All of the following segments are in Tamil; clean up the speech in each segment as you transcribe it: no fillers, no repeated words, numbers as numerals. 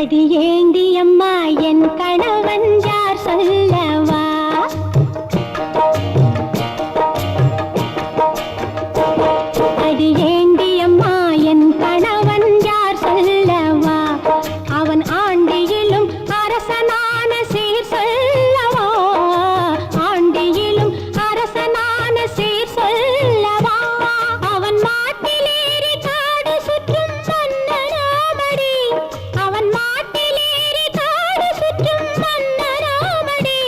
அடி ஏண்டி அம்மா என் கணவன் யார் சொல்லவா? அடி ஏண்டி அம்மா என் கணவன் யார் சொல்லவா? அவன் ஆண்டியிலும் அரசனான சீர் சொல்லவா? ஆண்டியிலும் அரசனான சீர் சொல்லவா? அவன் மாட்டிலேறி காடு சுற்றும் மன்னராமடி. அவன் மாட்டிலேறி காடு சுற்றும் மன்னராமடி.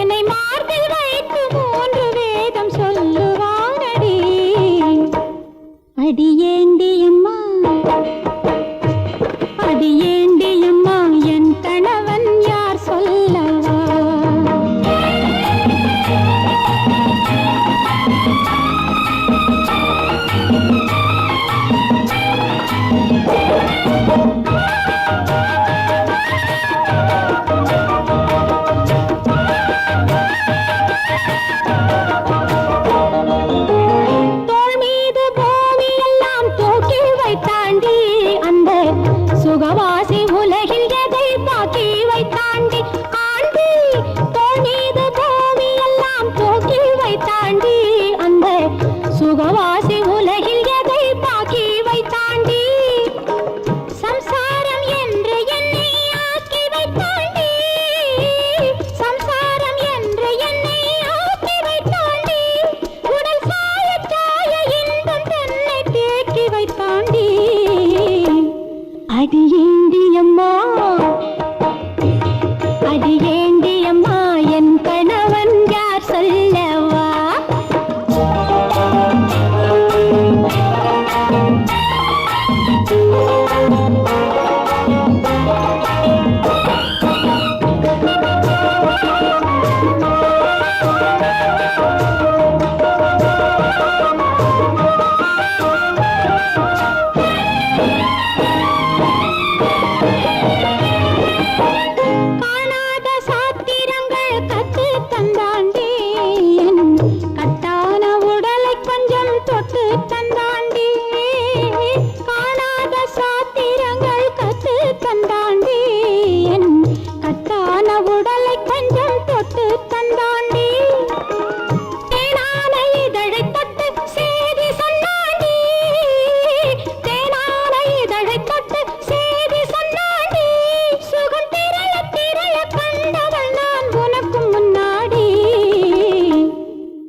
என்னை மார்பில் வைத்து 3 வேதம் சொல்லுவானடி. அடி ஏண்டி அம்மா, அடி ஏண்டி அம்மா என் கணவன் யார் சொல்லவா? தோள் மீது பூமி எல்லாம் தூக்கி வைத்தாண்டி. அந்த சுகவாசி உலகில் எதை பாக்கி வைத்தாண்டி. ஆண்டி தோள் மீது பூமி எல்லாம் தூக்கி வைத்தாண்டி. அந்த சுகவாசி உலகில் எதை பாக்கி வைத்தாண்டி. சம்சாரம் என்று என்னை ஆக்கி வைத்தாண்டி. சம்சாரம் என்று என்னை ஆக்கி வைத்தாண்டி. உடல் சாய சாய இன்பம் தன்னை தேக்கி வைத்தாண்டி. அடி ஏண்டி அம்மா, அடி ஏண்டி அம்மா என் கணவன் யார் சொல்லவா? காணாத சாத்திரங்கள் கத்து தந்தாண்டி. என் கட்டான உடலை கொஞ்சம் தொட்டு தந்தாண்டி. காணாத சாத்திரங்கள் கத்து தந்தாண்டி. என் கட்டான உடலை கொஞ்சம் தொட்டு தந்தாண்டி. தேனான இதழை தொட்டு சேதி சொன்னாண்டி. தேனான இதழை தொட்டு சேதி சொன்னாண்டி. சுகம் திரள திரள கண்டவள் நான் உனக்கு முன்னாடி.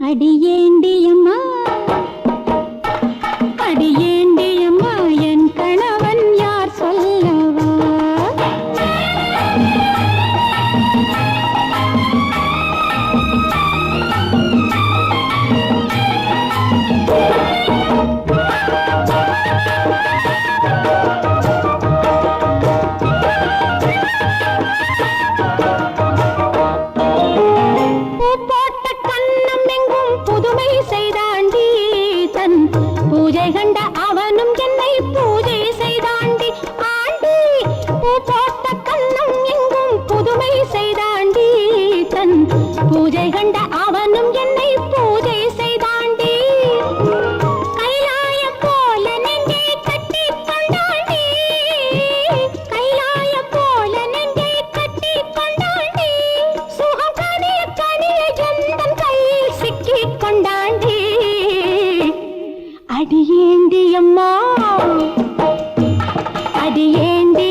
அடி ஏண்டி அம்மா, அடி ஏண்டி அம்மா என் கணவன் யார் சொல்லவா? பூ போட்ட கண்ணம் எங்கும் புதுமை செய்தாண்டி. தன் பூஜை கண்ட அவனும் என்னை பூஜை செய்தாண்டி. ஆண்டி பூ போட்ட கண்ணம் எங்கும் புதுமை செய்தாண்டி. தன் பூஜை கண்ட அவனும் என்னை பூஜை செய்தாண்டி. கைலாயம் போல நெஞ்சை கட்டி கொண்டாண்டி. கைலாயம் போல நெஞ்சை கட்டி கொண்டாண்டி. சுகம் கனிய கனிய எந்தன் கையில் சிக்கி கொண்டாண்டி. அடி ஏண்டி அம்மா, அடி ஏண்டி